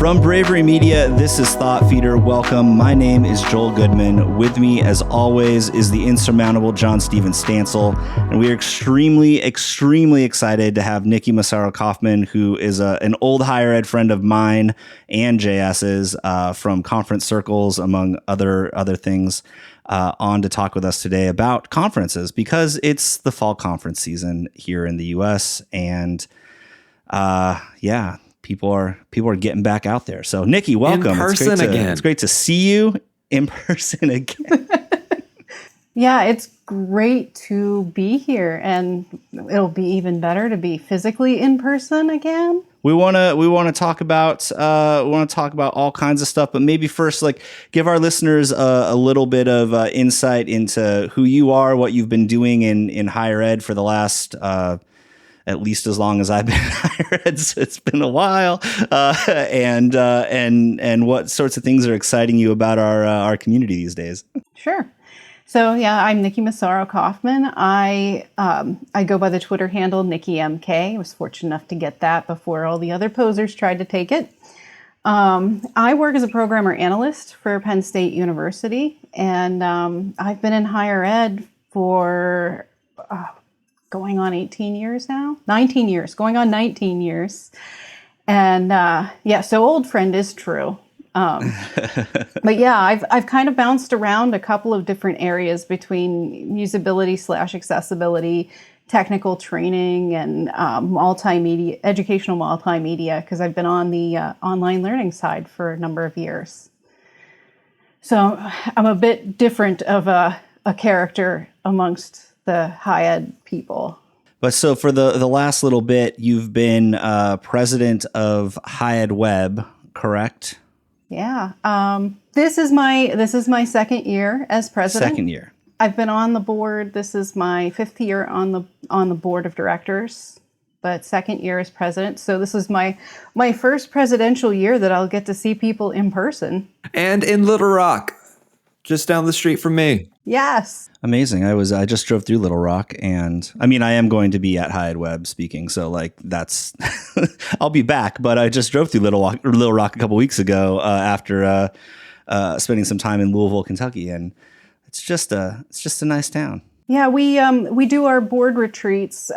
From Bravery Media, this is Thought Feeder. Welcome. My name is Joel Goodman. With me, as always, is the insurmountable John Steven Stansel. And we are extremely excited to have Nikki Massaro Kauffman, who is an old higher ed friend of mine and JS's from conference circles, among other things, on to talk with us today about conferences, because it's the fall conference season here in the U.S. And people are getting back out there. So Nikki, welcome. In person again. It's great to see you in person again. Yeah, it's great to be here, and it'll be even better to be physically in person again. We want to talk about all kinds of stuff, but maybe first, give our listeners a little bit of insight into who you are, what you've been doing in higher ed for the last at least as long as I've been in higher ed. So it's been a while, and what sorts of things are exciting you about our community these days. Sure. So yeah, I'm Nikki Massaro Kauffman. I go by the Twitter handle Nikki MK. I was fortunate enough to get that before all the other posers tried to take it. I work as a programmer analyst for Penn State University, and I've been in higher ed for going on 18 years now, 19 years, going on 19 years. And so old friend is true. But yeah, I've kind of bounced around a couple of different areas between usability/accessibility, technical training, and multimedia, educational multimedia, because I've been on the online learning side for a number of years. So I'm a bit different of a character amongst the high ed people. But so for the last little bit, you've been president of HighEdWeb, correct? Yeah. This is my second year as president. Second year. I've been on the board. This is my fifth year on the board of directors, but second year as president. So this is my first presidential year that I'll get to see people in person. And in Little Rock, just down the street from me. Yes. Amazing. I just drove through Little Rock, and I mean, I am going to be at HighEdWeb speaking, so that's I'll be back. But I just drove through Little Rock a couple weeks ago after spending some time in Louisville, Kentucky, and it's just a nice town. Yeah, we do our board retreats.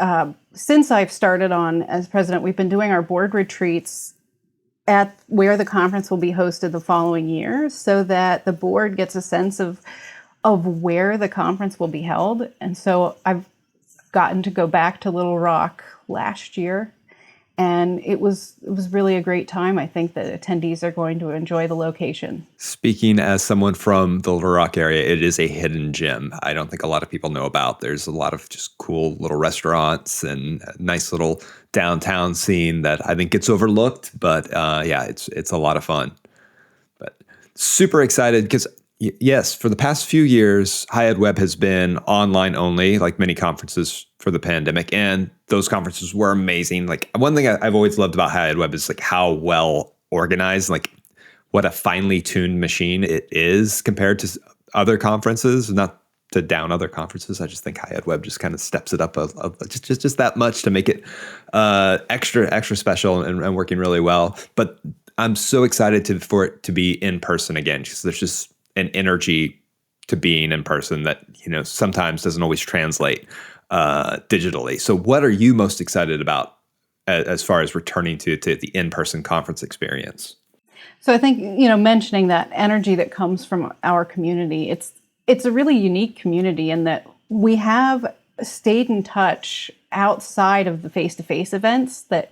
Since I've started on as president, we've been doing our board retreats at where the conference will be hosted the following year, so that the board gets a sense of where the conference will be held. And so I've gotten to go back to Little Rock last year, and it was really a great time. I think that attendees are going to enjoy the location. Speaking as someone from the Little Rock area, it is a hidden gem. I don't think a lot of people know about. There's a lot of just cool little restaurants and a nice little downtown scene that I think gets overlooked. But it's a lot of fun. But super excited because yes, for the past few years, HighEdWeb has been online only, like many conferences for the pandemic, and those conferences were amazing. Like one thing I've always loved about HighEdWeb is like how well organized, like what a finely tuned machine it is compared to other conferences. Not to down other conferences, I just think HighEdWeb just kind of steps it up just that much to make it extra special and working really well. But I'm so excited for it to be in person again, because there's just an energy to being in person that, sometimes doesn't always translate digitally. So what are you most excited about as far as returning to the in-person conference experience? So I think, mentioning that energy that comes from our community, it's a really unique community in that we have stayed in touch outside of the face-to-face events, that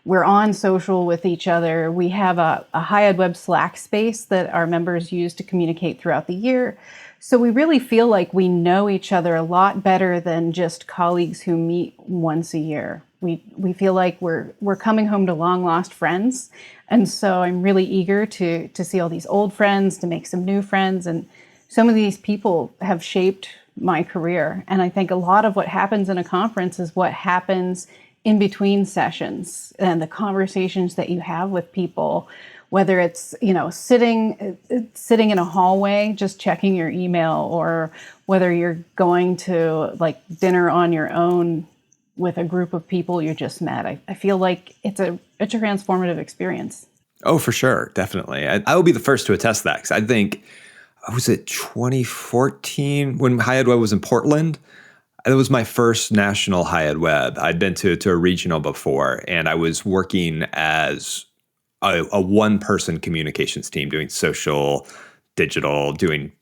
we're on social with each other. We have a HighEdWeb Slack space that our members use to communicate throughout the year. So we really feel like we know each other a lot better than just colleagues who meet once a year. We feel like we're coming home to long lost friends. And so I'm really eager to see all these old friends, to make some new friends. And some of these people have shaped my career. And I think a lot of what happens in a conference is what happens in between sessions, and the conversations that you have with people, whether it's, sitting in a hallway, just checking your email, or whether you're going to dinner on your own with a group of people you just met. I feel like it's a transformative experience. Oh, for sure. Definitely. I will be the first to attest that, because I think, was it 2014 when HighEdWeb was in Portland? It was my first national HighEdWeb. I'd been to a regional before, and I was working as a one-person communications team doing social, digital, doing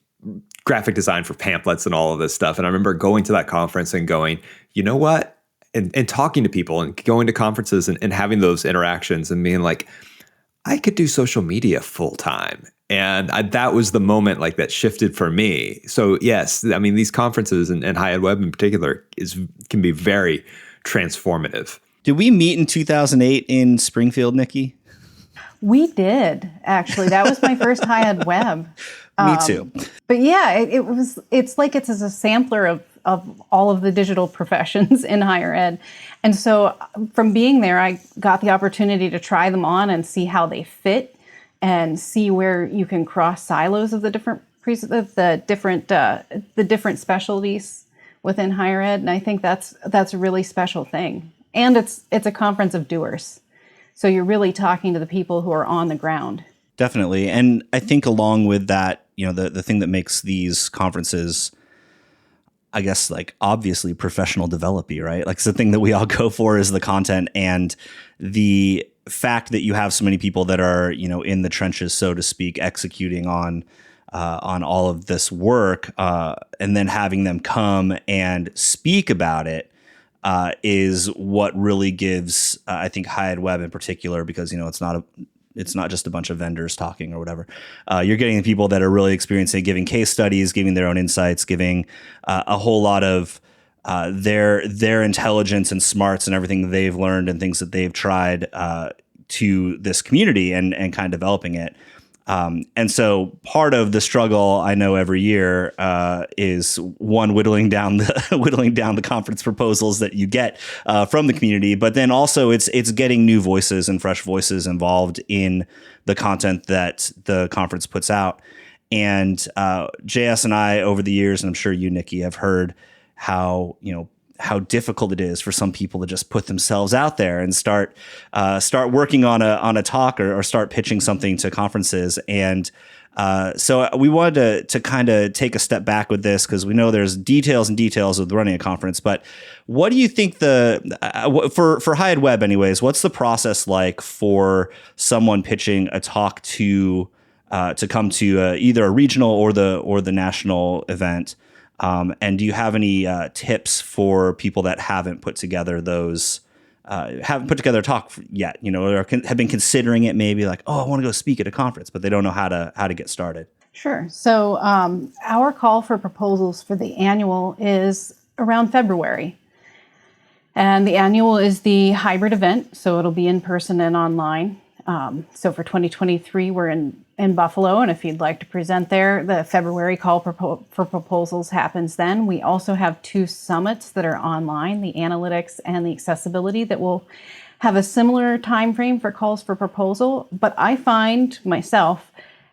graphic design for pamphlets and all of this stuff. And I remember going to that conference and going, you know what? And talking to people and going to conferences and having those interactions and being like, I could do social media full time. And that was the moment like that shifted for me. So yes, I mean, these conferences and HighEdWeb in particular can be very transformative. Did we meet in 2008 in Springfield, Nikki? We did, actually. That was my first HighEdWeb. Me too. But yeah, it's like it's as a sampler of all of the digital professions in higher ed. And so from being there, I got the opportunity to try them on and see how they fit and see where you can cross silos of the different specialties within higher ed. And I think that's a really special thing. And it's a conference of doers. So you're really talking to the people who are on the ground. Definitely. And I think along with that, the thing that makes these conferences, I guess, like obviously professional development, right? Like it's the thing that we all go for is the content, and the fact that you have so many people that are, in the trenches, so to speak, executing on all of this work, and then having them come and speak about it is what really gives, I think, HighEdWeb in particular, because, it's not just a bunch of vendors talking or whatever. You're getting the people that are really experiencing, giving case studies, giving their own insights, giving a whole lot of their intelligence and smarts and everything they've learned and things that they've tried to this community and kind of developing it. And so part of the struggle I know every year is one, whittling down the conference proposals that you get from the community, but then also it's getting new voices and fresh voices involved in the content that the conference puts out. And JS and I, over the years, and I'm sure you, Nikki, have heard how difficult it is for some people to just put themselves out there and start working on a talk or start pitching something to conferences. And so we wanted to kind of take a step back with this, because we know there's details and details of running a conference. But what do you think for HighEdWeb anyways, what's the process like for someone pitching a talk to come to either a regional or the national event? And do you have any tips for people that haven't put together a talk yet, or have been considering it, maybe like, oh, I want to go speak at a conference, but they don't know how to get started? Sure. So our call for proposals for the annual is around February. And the annual is the hybrid event, so it'll be in person and online. So for 2023, we're in Buffalo, and if you'd like to present there, the February call for proposals happens then. We also have 2 summits that are online, the analytics and the accessibility, that will have a similar time frame for calls for proposal. But I find myself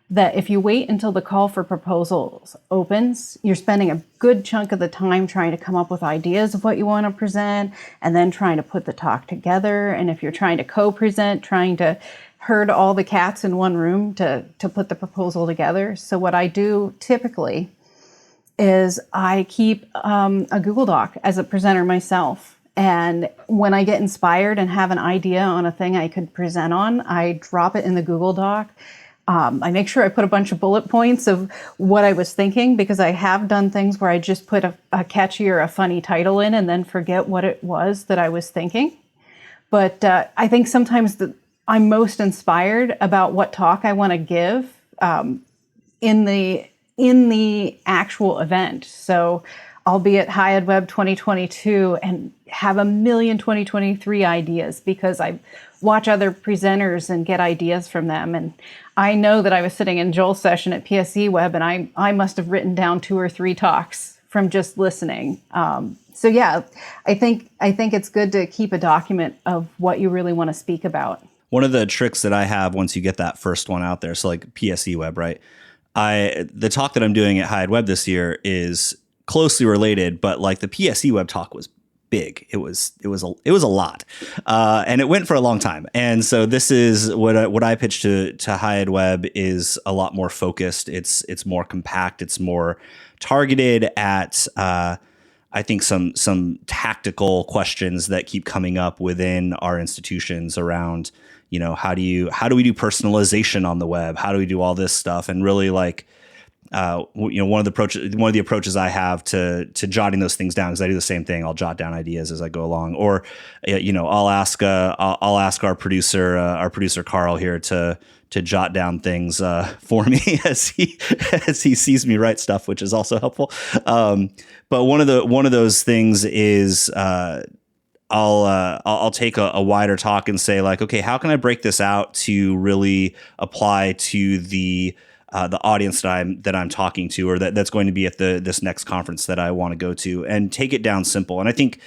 that if you wait until the call for proposals opens, you're spending a good chunk of the time trying to come up with ideas of what you want to present, and then trying to put the talk together. And if you're trying to co-present, trying to herd all the cats in one room to put the proposal together. So what I do typically is I keep a Google Doc as a presenter myself. And when I get inspired and have an idea on a thing I could present on, I drop it in the Google Doc. I make sure I put a bunch of bullet points of what I was thinking, because I have done things where I just put a catchy or a funny title in and then forget what it was that I was thinking. But I think sometimes I'm most inspired about what talk I want to give in the actual event. So I'll be at HighEdWeb 2022 and have a million 2023 ideas, because I watch other presenters and get ideas from them. And I know that I was sitting in Joel's session at PSE-Web, and I must have written down 2 or 3 talks from just listening. So yeah, I think it's good to keep a document of what you really want to speak about. One of the tricks that I have once you get that first one out there, so like PSE-Web, right? The talk that I'm doing at HighEdWeb this year is closely related, but like the PSE-Web talk was big. It was a lot, and it went for a long time. And so this is what I pitched to HighEdWeb is a lot more focused. It's more compact. It's more targeted at I think some tactical questions that keep coming up within our institutions around, how do we do personalization on the web? How do we do all this stuff? And really like, one of the approaches I have to jotting those things down, because I do the same thing. I'll jot down ideas as I go along, or I'll ask our producer Carl here to jot down things for me as he sees me write stuff, which is also helpful. But one of those things is I'll take a wider talk and say like, okay, how can I break this out to really apply to the audience that I'm talking to, or that's going to be at this next conference that I want to go to, and take it down simple. And I think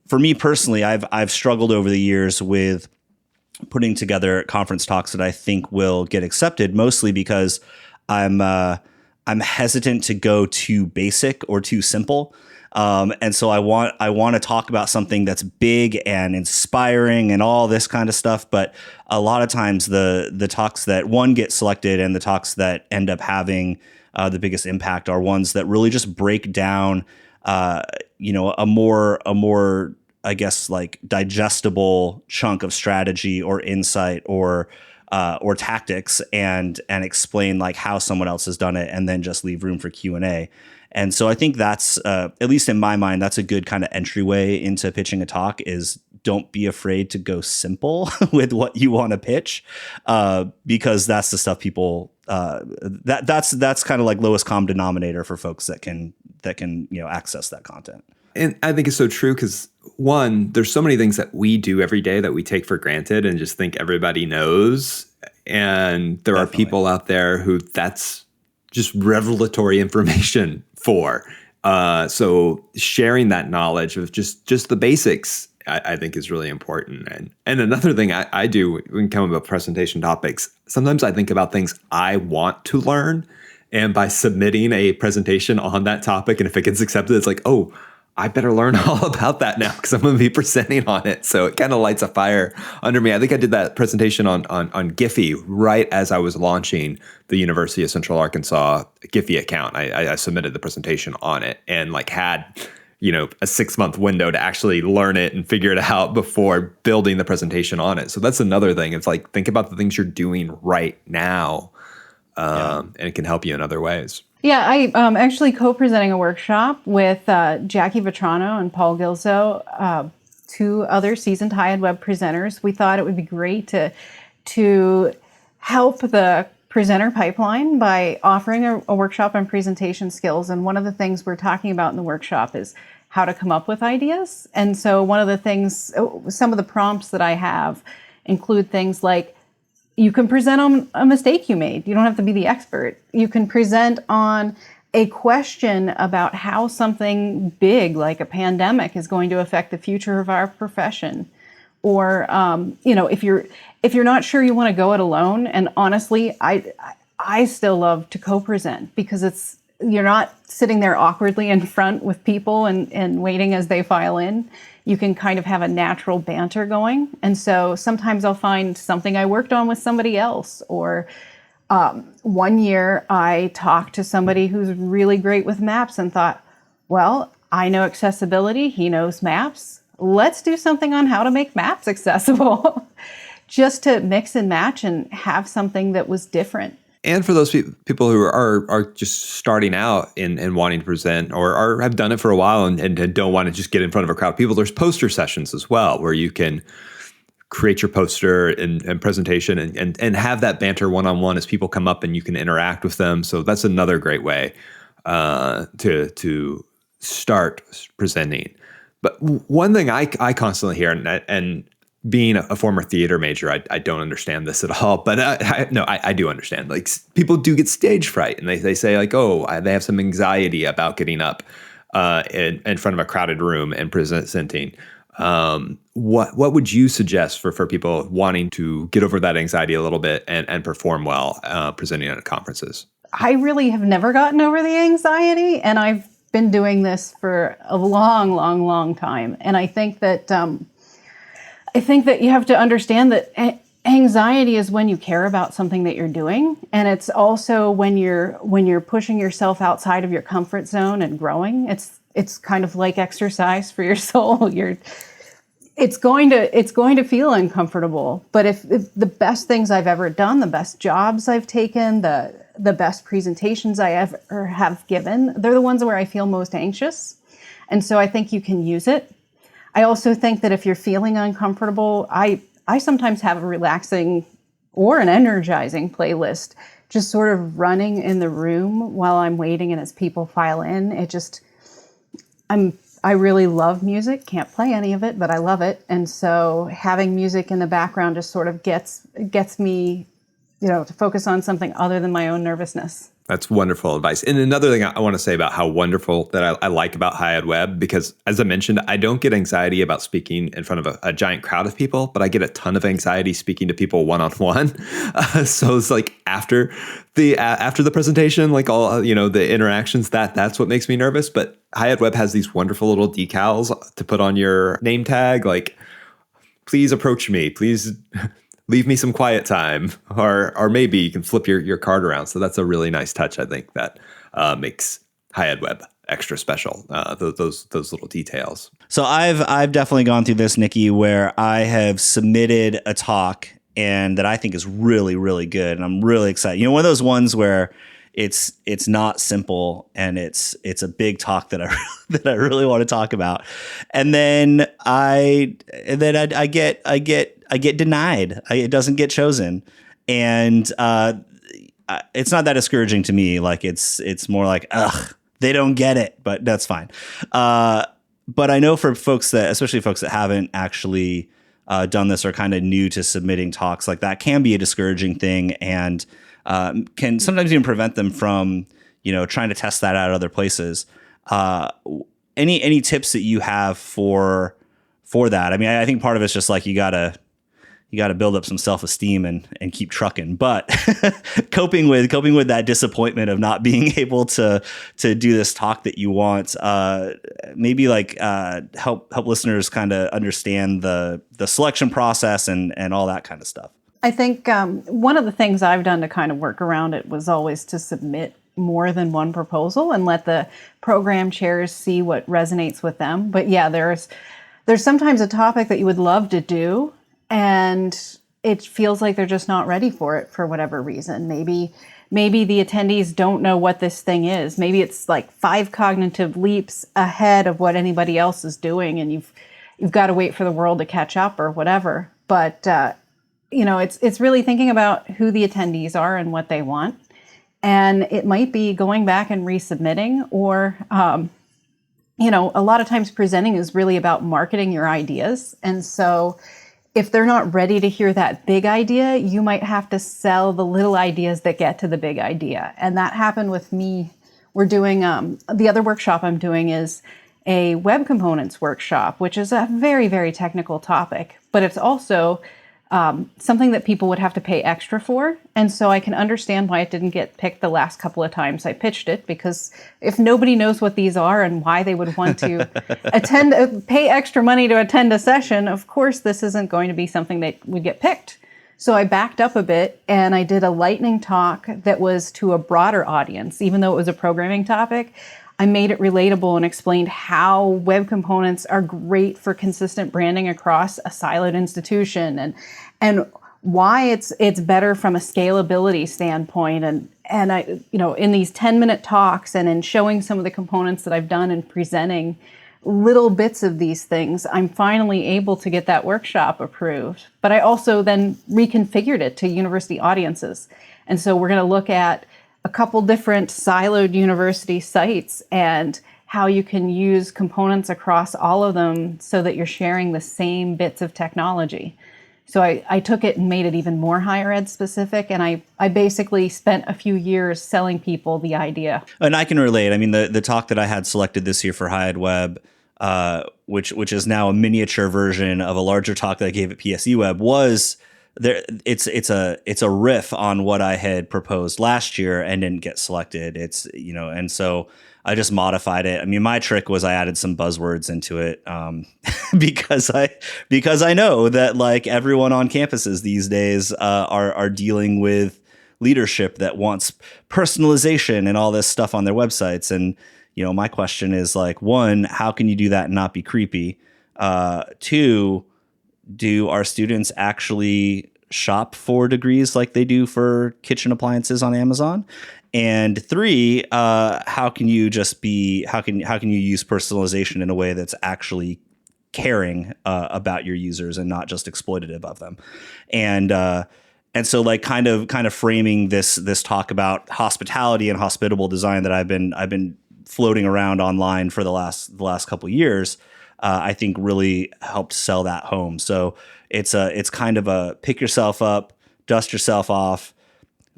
for me personally, I've struggled over the years with putting together conference talks that I think will get accepted, mostly because I'm hesitant to go too basic or too simple. And so I want to talk about something that's big and inspiring and all this kind of stuff. But a lot of times the talks that get selected and the talks that end up having the biggest impact are ones that really just break down, a more I guess like digestible chunk of strategy or insight or tactics and explain like how someone else has done it, and then just leave room for Q&A. And so I think that's, at least in my mind, that's a good kind of entryway into pitching a talk is don't be afraid to go simple with what you want to pitch, because that's the stuff people, that's kind of like lowest common denominator for folks that can access that content. And I think it's so true because, one, there's so many things that we do every day that we take for granted and just think everybody knows. And there Definitely. are people out there who that's just revelatory information for. So sharing that knowledge of just the basics, I think is really important. And another thing I do when come about presentation topics, sometimes I think about things I want to learn. And by submitting a presentation on that topic, and if it gets accepted, it's like, oh, I better learn all about that now because I'm going to be presenting on it. So it kind of lights a fire under me. I think I did that presentation on Giphy right as I was launching the University of Central Arkansas Giphy account. I submitted the presentation on it and like had, a 6-month window to actually learn it and figure it out before building the presentation on it. So that's another thing. It's like, think about the things you're doing right now. And it can help you in other ways. Yeah, I'm actually co-presenting a workshop with Jackie Vetrano and Paul Gilzo, two other seasoned HighEdWeb presenters. We thought it would be great to help the presenter pipeline by offering a workshop on presentation skills. And one of the things we're talking about in the workshop is how to come up with ideas. And so one of the things, some of the prompts that I have include things like, you can present on a mistake you made. You don't have to be the expert. You can present on a question about how something big like a pandemic is going to affect the future of our profession. Or, if you're not sure you want to go it alone, and honestly, I still love to co-present because you're not sitting there awkwardly in front with people and waiting as they file in. You can kind of have a natural banter going. And so sometimes I'll find something I worked on with somebody else. Or one year I talked to somebody who's really great with maps and thought, well, I know accessibility, he knows maps. Let's do something on how to make maps accessible. Just to mix and match and have something that was different. And for those people who are just starting out and wanting to present or have done it for a while and don't want to just get in front of a crowd of people, there's poster sessions as well where you can create your poster and presentation and have that banter one-on-one as people come up and you can interact with them. So that's another great way to start presenting. But one thing I constantly hear, and being a former theater major, I don't understand this at all, but I do understand. Like people do get stage fright, and they say like, oh, they have some anxiety about getting up in front of a crowded room and presenting. What would you suggest for people wanting to get over that anxiety a little bit and perform well presenting at conferences? I really have never gotten over the anxiety, and I've been doing this for a long, long, long time. And I think that you have to understand that anxiety is when you care about something that you're doing. And it's also when you're pushing yourself outside of your comfort zone and growing. It's kind of like exercise for your soul. It's going to feel uncomfortable. But if the best things I've ever done, the best jobs I've taken, the best presentations I ever have given, they're the ones where I feel most anxious. And so I think you can use it. I also think that if you're feeling uncomfortable, I sometimes have a relaxing or an energizing playlist just sort of running in the room while I'm waiting and as people file in. I really love music, can't play any of it, but I love it. And so having music in the background just sort of gets me, to focus on something other than my own nervousness. That's wonderful advice. And another thing I want to say about how wonderful that I like about HighEdWeb, because as I mentioned, I don't get anxiety about speaking in front of a giant crowd of people, but I get a ton of anxiety speaking to people one-on-one. So it's like after the presentation, like all, the interactions, that's what makes me nervous. But HighEdWeb has these wonderful little decals to put on your name tag, like, please approach me, please leave me some quiet time, or maybe you can flip your card around. So that's a really nice touch, I think, that makes HighEdWeb extra special, those little details. So I've definitely gone through this, Nikki, where I have submitted a talk and that I think is really, really good. And I'm really excited. One of those ones where it's not simple and it's a big talk that I really want to talk about. And then I get denied. It doesn't get chosen. And it's not that discouraging to me. Like it's more like, ugh, they don't get it, but that's fine. But I know for folks especially folks that haven't actually done this or kind of new to submitting talks, like that can be a discouraging thing and can sometimes even prevent them from, trying to test that out at other places. Any tips that you have for that? I mean, I think part of it's just like you gotta build up some self-esteem and keep trucking. But coping with that disappointment of not being able to do this talk that you want, maybe like help listeners kind of understand the selection process and all that kind of stuff. I think one of the things I've done to kind of work around it was always to submit more than one proposal and let the program chairs see what resonates with them. But yeah, there's sometimes a topic that you would love to do, and it feels like they're just not ready for it for whatever reason. Maybe the attendees don't know what this thing is. Maybe it's like 5 cognitive leaps ahead of what anybody else is doing, and you've got to wait for the world to catch up or whatever. But it's really thinking about who the attendees are and what they want. And it might be going back and resubmitting, or, a lot of times presenting is really about marketing your ideas. And so if they're not ready to hear that big idea, you might have to sell the little ideas that get to the big idea. And that happened with me. We're doing, the other workshop I'm doing is a web components workshop, which is a very, very technical topic, but it's also something that people would have to pay extra for. And so I can understand why it didn't get picked the last couple of times I pitched it, because if nobody knows what these are and why they would want to pay extra money to attend a session, of course, this isn't going to be something that would get picked. So I backed up a bit and I did a lightning talk that was to a broader audience. Even though it was a programming topic, I made it relatable and explained how web components are great for consistent branding across a siloed institution, and why it's better from a scalability standpoint. And I, in these 10-minute talks and in showing some of the components that I've done and presenting little bits of these things, I'm finally able to get that workshop approved. But I also then reconfigured it to university audiences. And so we're going to look at a couple different siloed university sites and how you can use components across all of them so that you're sharing the same bits of technology. So I took it and made it even more higher ed specific. And I basically spent a few years selling people the idea. And I can relate. I mean, the talk that I had selected this year for HighEdWeb, which is now a miniature version of a larger talk that I gave at PSU Web, was it's a riff on what I had proposed last year and didn't get selected. And so I just modified it. I mean, my trick was I added some buzzwords into it because I know that like everyone on campuses these days are dealing with leadership that wants personalization and all this stuff on their websites. And my question is like, one, how can you do that and not be creepy? Two, do our students actually shop for degrees like they do for kitchen appliances on Amazon? And three, how can you use personalization in a way that's actually caring about your users and not just exploitative of them? And so like kind of framing this talk about hospitality and hospitable design that I've been floating around online for the last couple of years, I think really helped sell that home. So it's kind of a pick yourself up, dust yourself off,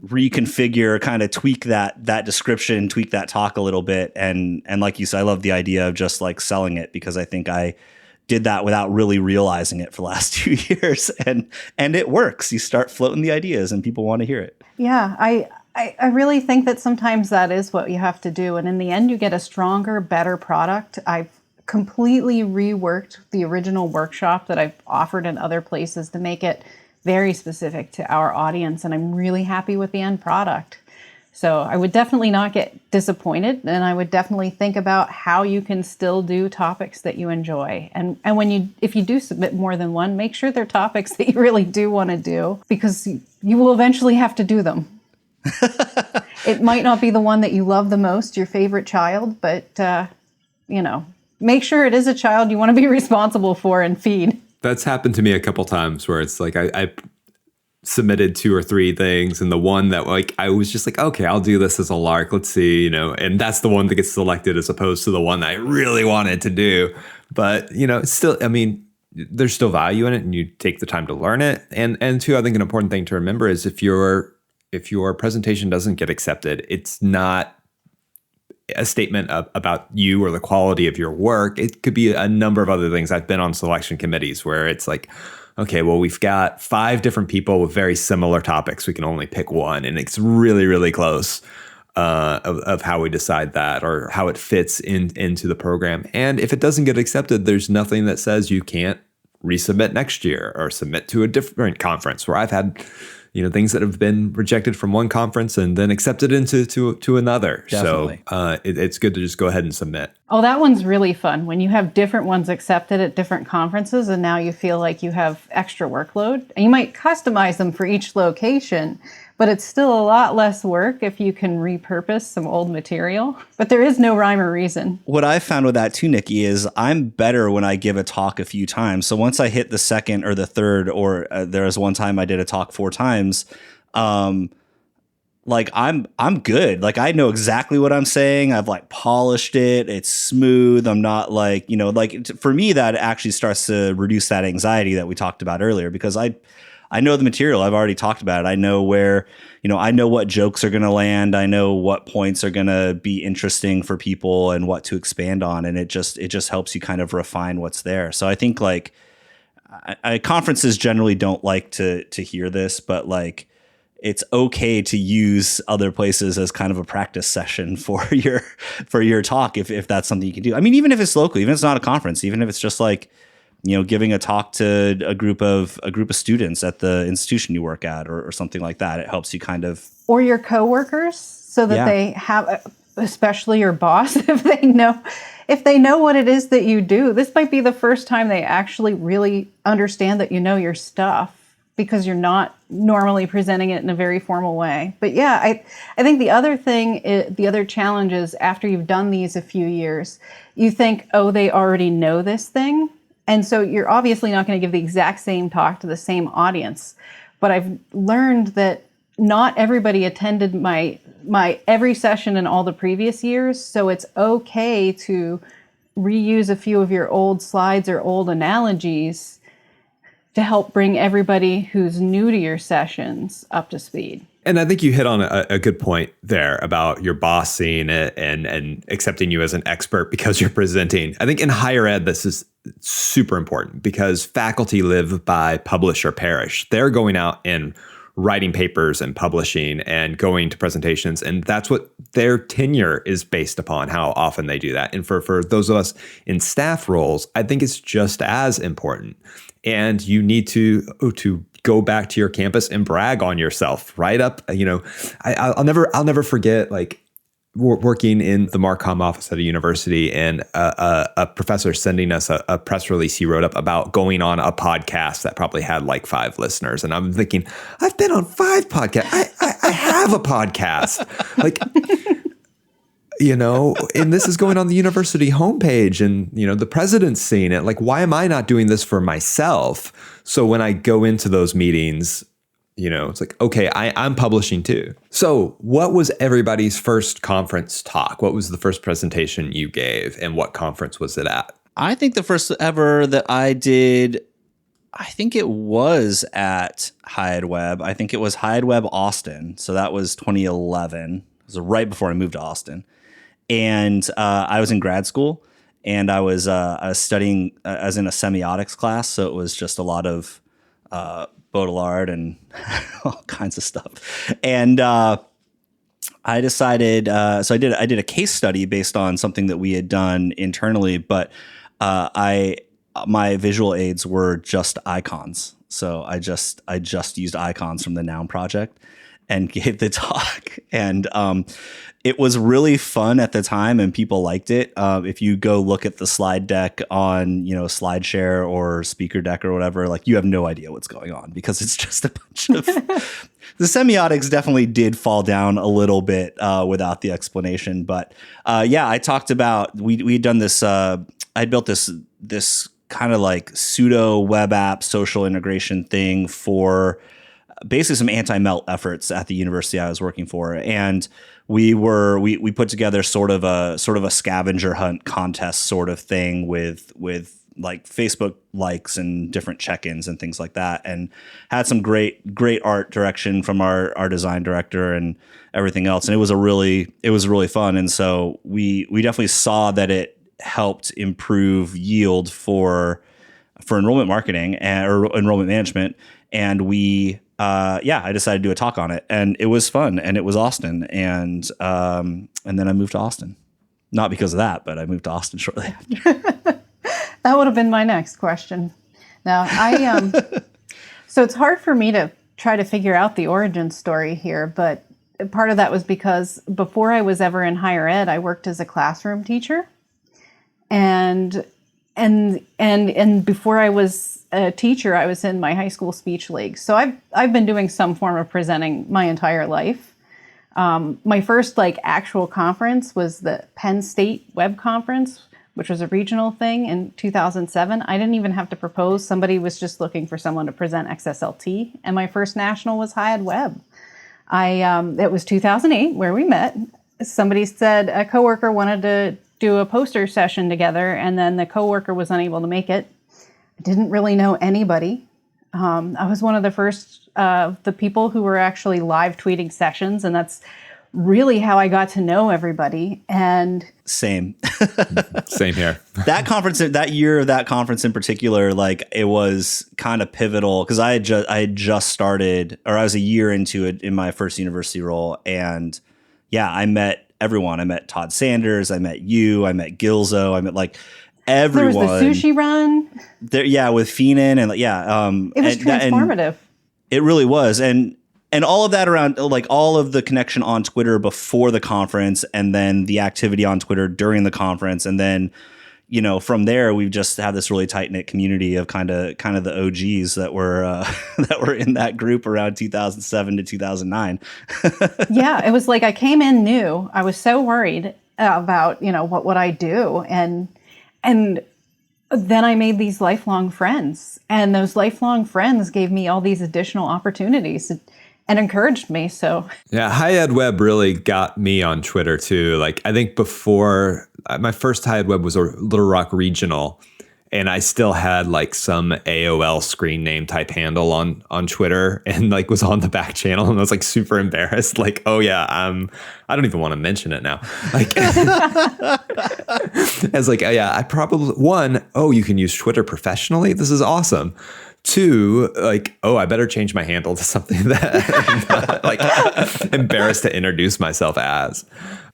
reconfigure, kind of tweak that description, tweak that talk a little bit. And like you said, I love the idea of just like selling it, because I think I did that without really realizing it for the last 2 years. And it works. You start floating the ideas and people want to hear it. Yeah, I really think that sometimes that is what you have to do. And in the end, you get a stronger, better product. I've completely reworked the original workshop that I've offered in other places to make it very specific to our audience. And I'm really happy with the end product. So I would definitely not get disappointed. And I would definitely think about how you can still do topics that you enjoy. And if you do submit more than one, make sure they're topics that you really do want to do, because you will eventually have to do them. It might not be the one that you love the most, your favorite child, but make sure it is a child you want to be responsible for and feed. That's happened to me a couple times where it's like I submitted 2 or 3 things, and the one that like I was just like, okay, I'll do this as a lark, let's see, and that's the one that gets selected as opposed to the one that I really wanted to do. But still, I mean, there's still value in it, and you take the time to learn it. And two, I think an important thing to remember is if your presentation doesn't get accepted, it's not a statement about you or the quality of your work. It could be a number of other things. I've been on selection committees where it's like, okay, well, we've got 5 different people with very similar topics. We can only pick one, and it's really, really close of how we decide that or how it fits into the program. And if it doesn't get accepted, there's nothing that says you can't resubmit next year or submit to a different conference, where I've had things that have been rejected from one conference and then accepted into another. Definitely. So it's good to just go ahead and submit. Oh, that one's really fun when you have different ones accepted at different conferences, and now you feel like you have extra workload. And you might customize them for each location, but it's still a lot less work if you can repurpose some old material. But there is no rhyme or reason. What I found with that too, Nikki, is I'm better when I give a talk a few times. So once I hit the second or the third, or there was one time I did a talk 4 times, like I'm good. Like I know exactly what I'm saying. I've like polished it. It's smooth. I'm not like, for me, that actually starts to reduce that anxiety that we talked about earlier, because I know the material. I've already talked about it. I know where, I know what jokes are going to land. I know what points are going to be interesting for people and what to expand on. And it just helps you kind of refine what's there. So I think like conferences generally don't like to hear this, but like it's okay to use other places as kind of a practice session for your talk if that's something you can do. I mean, even if it's local, even if it's not a conference, even if it's just like, giving a talk to a group of students at the institution you work at or something like that, it helps you kind of. Or your coworkers, so that they have, especially your boss, if they know what it is that you do. This might be the first time they actually really understand that you know your stuff, because you're not normally presenting it in a very formal way. But yeah, I think the other challenge is after you've done these a few years, you think, oh, they already know this thing. And so you're obviously not going to give the exact same talk to the same audience. But I've learned that not everybody attended my every session in all the previous years. So it's okay to reuse a few of your old slides or old analogies to help bring everybody who's new to your sessions up to speed. And I think you hit on a good point there about your boss seeing it and accepting you as an expert because you're presenting. I think in higher ed, this is super important because faculty live by publish or perish. They're going out and writing papers and publishing and going to presentations. And that's what their tenure is based upon, how often they do that. And for those of us in staff roles, I think it's just as important. And you need to go back to your campus and brag on yourself, write up, I'll never forget like working in the Marcom office at a university and a professor sending us a press release he wrote up about going on a podcast that probably had like 5 listeners. And I'm thinking, I've been on 5 podcasts. I have a podcast. Like, and this is going on the university homepage and, the president's seeing it. Like, why am I not doing this for myself? So when I go into those meetings, it's like, okay, I'm publishing too. So what was everybody's first conference talk? What was the first presentation you gave and what conference was it at? I think the first ever that I did, I think it was at HighEdWeb. I think it was HighEdWeb Austin. So that was 2011. It was right before I moved to Austin. And I was in grad school and I was studying as in a semiotics class. So it was just a lot of Baudrillard and all kinds of stuff. And I decided, so I did a case study based on something that we had done internally, but my visual aids were just icons. So I just used icons from the Noun project and gave the talk. And it was really fun at the time and people liked it. If you go look at the slide deck on, SlideShare or Speaker Deck or whatever, like you have no idea what's going on because it's just a bunch of the semiotics definitely did fall down a little bit without the explanation. But I talked about, we'd done this, I'd built this kind of like pseudo web app social integration thing for basically some anti-melt efforts at the university I was working for. And we put together sort of a scavenger hunt contest sort of thing with like Facebook likes and different check-ins and things like that, and had some great art direction from our design director and everything else. And it was really fun. And so we definitely saw that it helped improve yield for enrollment marketing or enrollment management. And I decided to do a talk on it, and it was fun, and it was Austin, and then I moved to Austin, not because of that, but I moved to Austin shortly after. That would have been my next question. Now, so it's hard for me to try to figure out the origin story here, but part of that was because before I was ever in higher ed, I worked as a classroom teacher, and before I was a teacher, I was in my high school speech league. So I've been doing some form of presenting my entire life. My first actual conference was the Penn State Web Conference, which was a regional thing in 2007. I didn't even have to propose. Somebody was just looking for someone to present XSLT. And my first national was HighEdWeb. It was 2008 where we met. Somebody said a coworker wanted to do a poster session together, and then the coworker was unable to make it. I didn't really know anybody. I was one of the first the people who were actually live tweeting sessions, and that's really how I got to know everybody. And same here. That year of that conference in particular, it was kind of pivotal because I had just started, or I was a year into it in my first university role, and I met everyone. I met Todd Sanders. I met you. I met Gilzo. I met everyone. There was the sushi run. There, with Feenan and it was transformative. It really was, and all of that around all of the connection on Twitter before the conference, and then the activity on Twitter during the conference, and then from there we've just had this really tight knit community of kind of the OGs that were in that group around 2007 to 2009. Yeah, it was I came in new. I was so worried about what would I do, and then I made these lifelong friends, and those lifelong friends gave me all these additional opportunities and encouraged me. So HighEdWeb really got me on Twitter too. I think before my first HighEdWeb was a Little Rock regional, And I still had like some AOL screen name type handle on Twitter, and like was on the back channel, and I was like super embarrassed. Like, oh yeah, I don't even want to mention it now. Like, I was like, oh, yeah, I probably you can use Twitter professionally. This is awesome. 2, like, I better change my handle to something that I'm not, like embarrassed to introduce myself as.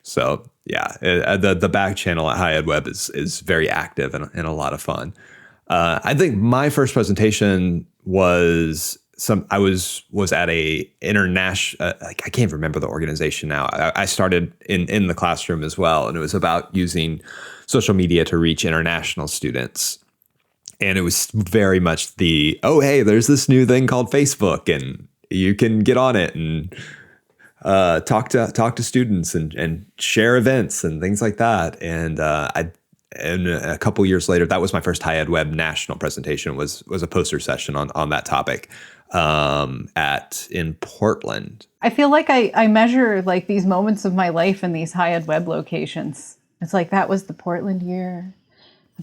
So yeah, the back channel at HighEdWeb is very active and a lot of fun. I think my first presentation was I was at a international, I can't remember the organization now. I started in the classroom as well, and it was about using social media to reach international students. And it was very much hey, there's this new thing called Facebook, and you can get on it and talk to students and share events and things like that. And and a couple years later, that was my first HighEdWeb national presentation. Was a poster session on that topic in Portland. I feel like I measure like these moments of my life in these HighEdWeb locations. It's like that was the Portland year.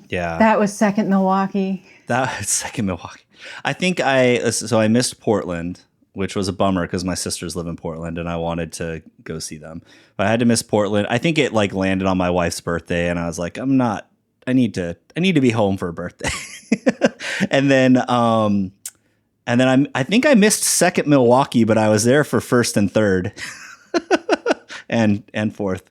Yeah. That was second Milwaukee. I think I missed Portland, which was a bummer because my sisters live in Portland and I wanted to go see them. But I had to miss Portland. I think it like landed on my wife's birthday and I was like, I need to be home for a birthday. and then I think I missed second Milwaukee, but I was there for first and third and fourth.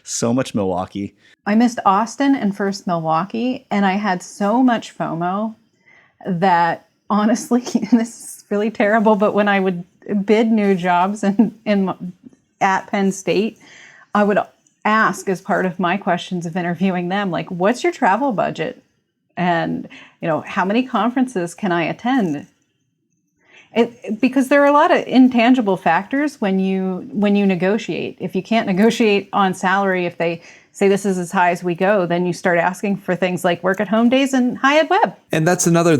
So much Milwaukee. I missed Austin and first Milwaukee, and I had so much FOMO that honestly, this is really terrible, but when I would bid new jobs at Penn State, I would ask as part of my questions of interviewing them, like, what's your travel budget? And, how many conferences can I attend? Because there are a lot of intangible factors when you negotiate. If you can't negotiate on salary, if they say this is as high as we go, then you start asking for things like work at home days and HighEdWeb. And that's another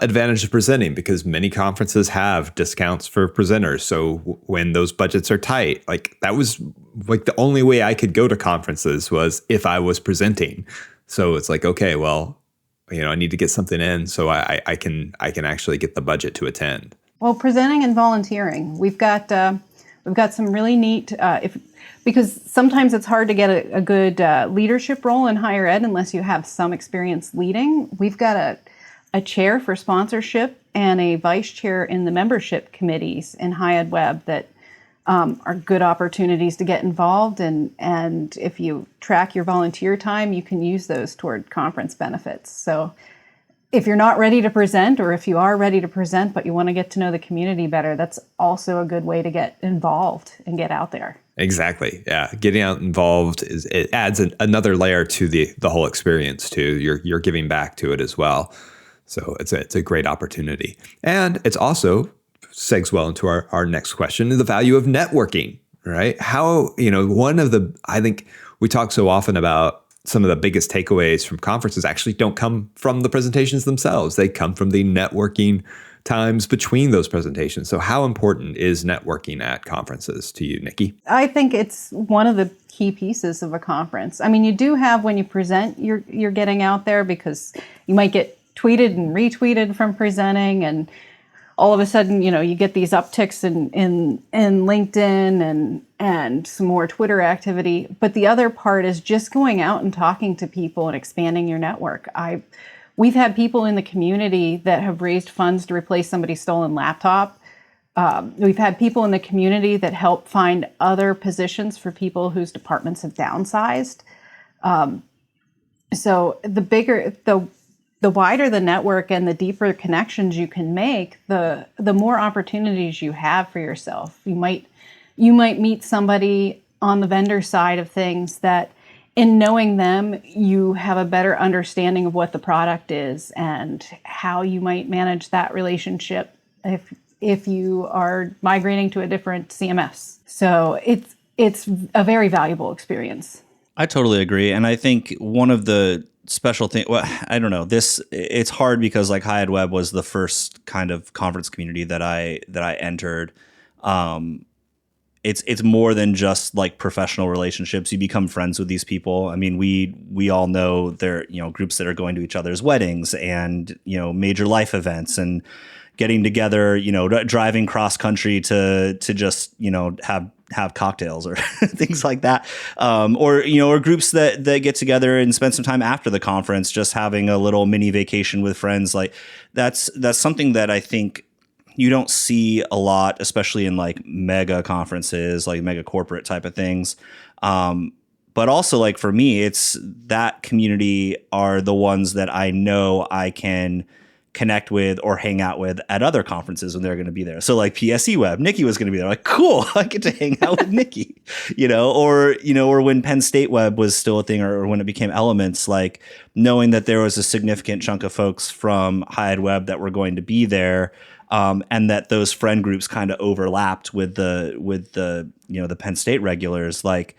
advantage of presenting, because many conferences have discounts for presenters. So when those budgets are tight, like that was like the only way I could go to conferences was if I was presenting. So it's like, okay, well, I need to get something in so I can actually get the budget to attend. Well, presenting and volunteering, we've got some really neat. Because sometimes it's hard to get a good leadership role in higher ed unless you have some experience leading. We've got a chair for sponsorship and a vice chair in the membership committees in HighEdWeb that are good opportunities to get involved. And if you track your volunteer time, you can use those toward conference benefits. So if you're not ready to present, or if you are ready to present but you want to get to know the community better, that's also a good way to get involved and get out there. Exactly. Yeah. Getting out involved it adds another layer to the whole experience too. You're giving back to it as well. So it's a great opportunity. And it's also segs well into our next question, the value of networking, right? How, I think we talk so often about some of the biggest takeaways from conferences actually don't come from the presentations themselves. They come from the networking times between those presentations. So how important is networking at conferences to you, Nikki? I think it's one of the key pieces of a conference. I mean, you do have when you present, you're getting out there because you might get tweeted and retweeted from presenting, and all of a sudden, you get these upticks in LinkedIn and some more Twitter activity. But the other part is just going out and talking to people and expanding your network. We've had people in the community that have raised funds to replace somebody's stolen laptop. We've had people in the community that help find other positions for people whose departments have downsized. So the wider the network and the deeper connections you can make, the more opportunities you have for yourself. You might meet somebody on the vendor side of things that, in knowing them, you have a better understanding of what the product is and how you might manage that relationship if you are migrating to a different CMS. So it's a very valuable experience. I totally agree. And I think one of the special thing, well, I don't know, it's hard because like HighEdWeb was the first kind of conference community that I entered. it's more than just like professional relationships. You become friends with these people. I mean, we all know there, groups that are going to each other's weddings and, major life events and getting together, driving cross country to just, have cocktails or things like that. Or groups that get together and spend some time after the conference, just having a little mini vacation with friends. Like that's something that I think you don't see a lot, especially in like mega conferences, like mega corporate type of things. But also, like for me, it's that community are the ones that I know I can connect with or hang out with at other conferences when they're going to be there. So like HighEdWeb, Nikki was going to be there. Like, cool, I get to hang out with Nikki, or when Penn State Web was still a thing, or when it became Elements, like knowing that there was a significant chunk of folks from HighEdWeb that were going to be there. And that those friend groups kind of overlapped with the the Penn State regulars. Like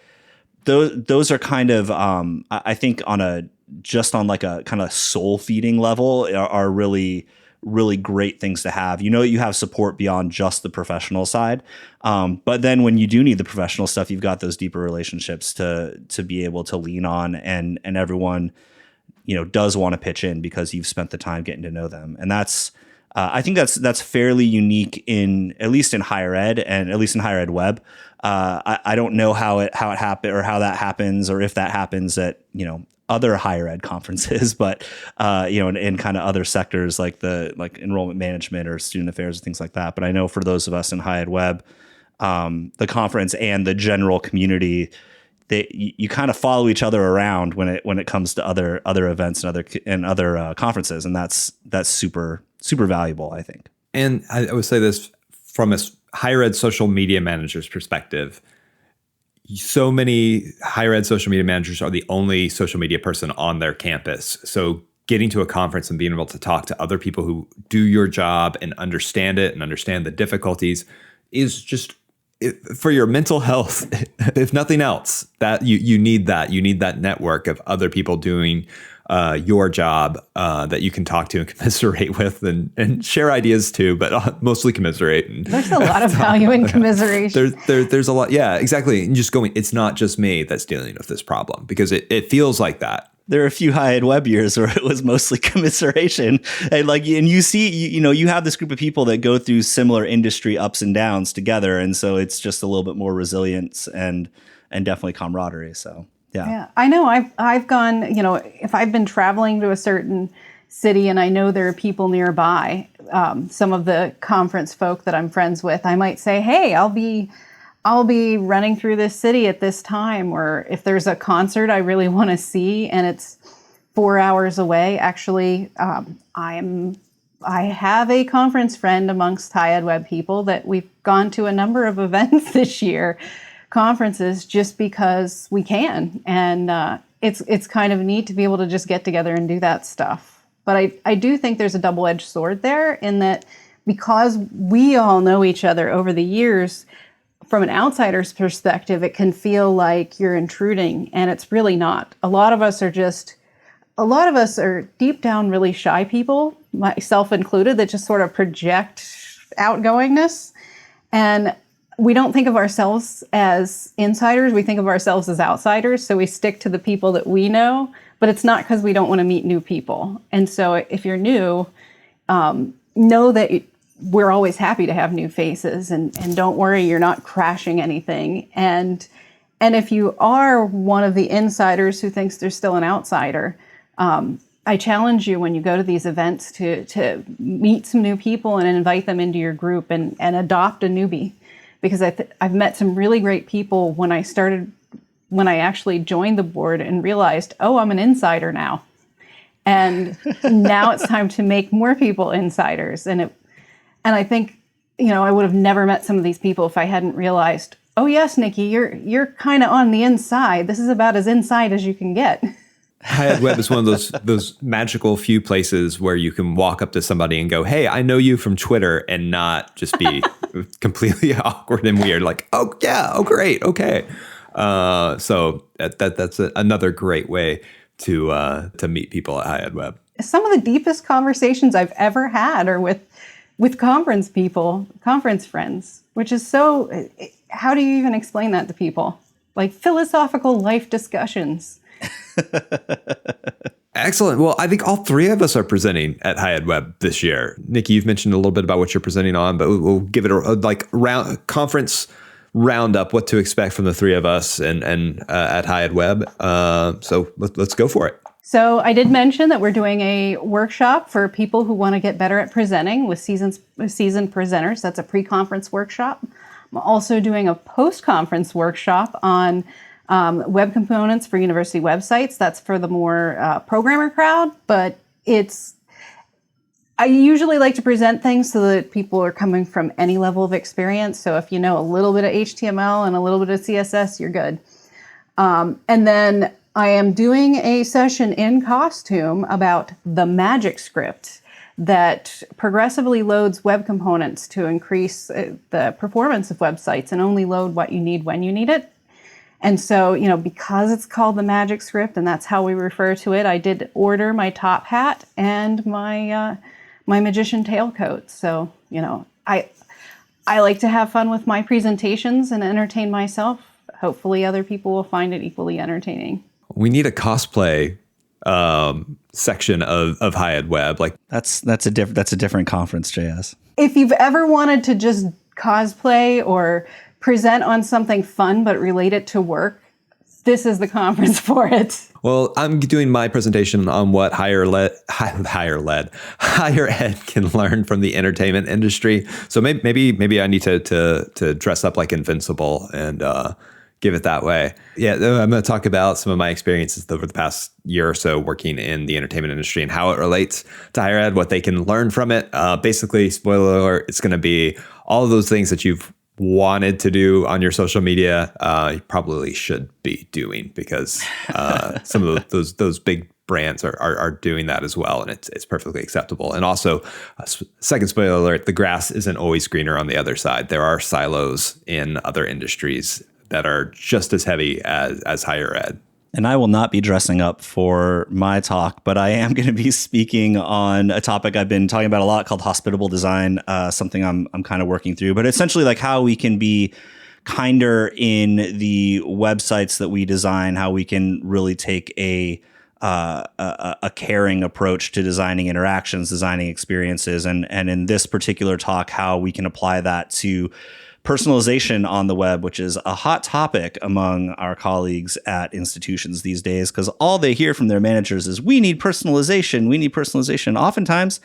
those are kind of I think on a kind of soul feeding level are really, really great things to have. You have support beyond just the professional side. But then when you do need the professional stuff, you've got those deeper relationships to be able to lean on, and everyone does want to pitch in because you've spent the time getting to know them. And that's I think that's fairly unique at least in higher ed, and at least in HighEdWeb. I don't know how it happened, or how that happens, or if that happens at other higher ed conferences, but in kind of other sectors like enrollment management or student affairs and things like that. But I know for those of us in HighEdWeb, the conference and the general community, you kind of follow each other around when it comes to other events and other conferences, and that's super super valuable, I think. And I would say this from a higher ed social media manager's perspective. So many higher ed social media managers are the only social media person on their campus. So getting to a conference and being able to talk to other people who do your job and understand it and understand the difficulties is just, for your mental health, if nothing else, that you need that network of other people doing your job that you can talk to and commiserate with and share ideas too, but mostly commiserate. There's a lot of value in commiseration. There's a lot. Yeah, exactly. And just going, it's not just me that's dealing with this problem, because it feels like that. There are a few HighEdWeb years where it was mostly commiseration, and you see, you have this group of people that go through similar industry ups and downs together, and so it's just a little bit more resilience and definitely camaraderie. So yeah, I know. I've gone. If I've been traveling to a certain city and I know there are people nearby, some of the conference folk that I'm friends with, I might say, "Hey, I'll be running through this city at this time," or if there's a concert I really want to see and it's 4 hours away. Actually, I have a conference friend amongst HighEdWeb people that we've gone to a number of events this year, conferences, just because we can. And it's kind of neat to be able to just get together and do that stuff. But I do think there's a double-edged sword there, in that because we all know each other over the years, from an outsider's perspective, it can feel like you're intruding, and it's really not. A lot of us are deep down really shy people, myself included, that just sort of project outgoingness. And we don't think of ourselves as insiders. We think of ourselves as outsiders. So we stick to the people that we know, but it's not because we don't want to meet new people. And so if you're new, know that we're always happy to have new faces, and don't worry, you're not crashing anything. And if you are one of the insiders who thinks there's still an outsider, I challenge you, when you go to these events, to meet some new people and invite them into your group and adopt a newbie. Because I've met some really great people when I actually joined the board and realized, oh, I'm an insider now. And now it's time to make more people insiders. And I think, I would have never met some of these people if I hadn't realized, oh yes, Nikki, you're kind of on the inside. This is about as inside as you can get. HighEdWeb is one of those magical few places where you can walk up to somebody and go, "Hey, I know you from Twitter," and not just be completely awkward and weird. Like, "Oh yeah, oh great, okay." So that's another great way to meet people at HighEdWeb. Some of the deepest conversations I've ever had are with conference people, conference friends, which is so. how do you even explain that to people? Like philosophical life discussions. Excellent. Well, I think all three of us are presenting at HighEdWeb this year. Nikki, you've mentioned a little bit about what you're presenting on, but we'll give it a conference roundup, what to expect from the three of us and at HighEdWeb. So let's go for it. So I did mention that we're doing a workshop for people who want to get better at presenting with seasoned presenters. That's a pre-conference workshop. I'm also doing a post-conference workshop on web components for university websites. That's for the more programmer crowd, but I usually like to present things so that people are coming from any level of experience. So if you know a little bit of HTML and a little bit of CSS, you're good. And then I am doing a session in costume about the magic script that progressively loads web components to increase the performance of websites and only load what you need when you need it. And so, because it's called the magic script and that's how we refer to it, I did order my top hat and my magician tailcoat. So, I like to have fun with my presentations and entertain myself. Hopefully other people will find it equally entertaining. We need a cosplay section of HighEdWeb. Like That's a different conference, JS. If you've ever wanted to just cosplay or present on something fun but relate it to work, this is the conference for it. Well, I'm doing my presentation on what higher ed can learn from the entertainment industry. So maybe I need to dress up like Invincible and give it that way. Yeah, I'm going to talk about some of my experiences over the past year or so working in the entertainment industry and how it relates to higher ed, what they can learn from it. Basically, spoiler alert, it's going to be all of those things that you've wanted to do on your social media, you probably should be doing because some of those big brands are doing that as well, and it's perfectly acceptable. And also, second spoiler alert: the grass isn't always greener on the other side. There are silos in other industries that are just as heavy as higher ed. And I will not be dressing up for my talk, but I am going to be speaking on a topic I've been talking about a lot called hospitable design, something I'm kind of working through, but essentially like how we can be kinder in the websites that we design, how we can really take a caring approach to designing interactions, designing experiences, and in this particular talk, how we can apply that to personalization on the web, which is a hot topic among our colleagues at institutions these days, because all they hear from their managers is, we need personalization, we need personalization. Oftentimes,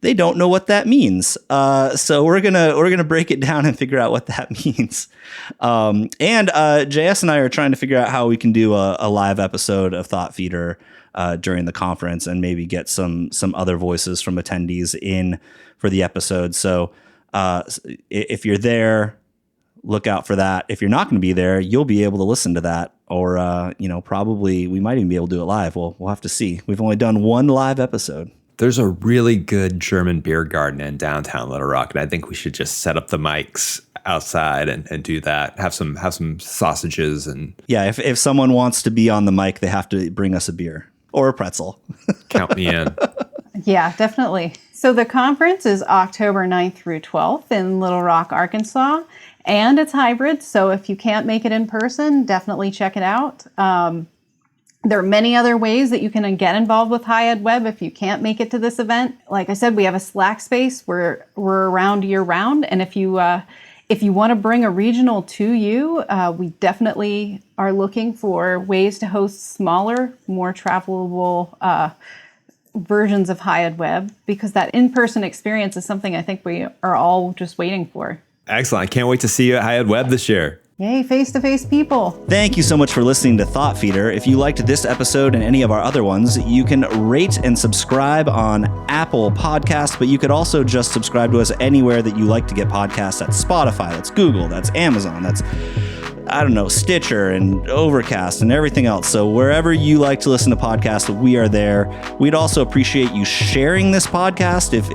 they don't know what that means. So we're gonna break it down and figure out what that means. And JS and I are trying to figure out how we can do a live episode of Thought Feeder during the conference and maybe get some other voices from attendees in for the episode. So if you're there, look out for that. If you're not going to be there, you'll be able to listen to that, or probably we might even be able to do it live. We'll have to see. We've only done one live episode. There's a really good German beer garden in downtown Little Rock, and I think we should just set up the mics outside and do that. Have some sausages and if someone wants to be on the mic, they have to bring us a beer or a pretzel. Count me in. Yeah, definitely. So the conference is October 9th through 12th in Little Rock, Arkansas, and it's hybrid. So if you can't make it in person, definitely check it out. There are many other ways that you can get involved with HighEdWeb if you can't make it to this event. Like I said, we have a Slack space where we're around year round. And if you want to bring a regional to you, we definitely are looking for ways to host smaller, more travelable versions of HighEdWeb, because that in-person experience is something I think we are all just waiting for. Excellent. I can't wait to see you at HighEdWeb this year. Yay, face-to-face people. Thank you so much for listening to Thought Feeder. If you liked this episode and any of our other ones, you can rate and subscribe on Apple Podcasts, but you could also just subscribe to us anywhere that you like to get podcasts. That's Spotify, that's Google, that's Amazon, that's, Stitcher and Overcast and everything else. So wherever you like to listen to podcasts, we are there. We'd also appreciate you sharing this podcast if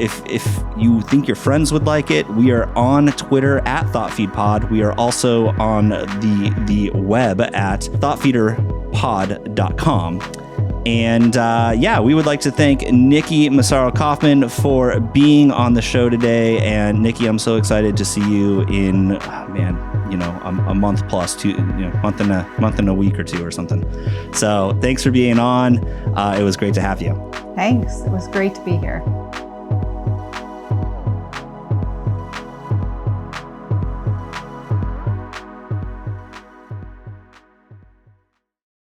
you think your friends would like it. We are on Twitter at ThoughtFeedPod. We are also on the web at thoughtfeederpod.com. And we would like to thank Nikki Massaro Kauffman for being on the show today. And Nikki, I'm so excited to see you in, a month plus, month and a week or two or something. So thanks for being on. It was great to have you. Thanks. It was great to be here.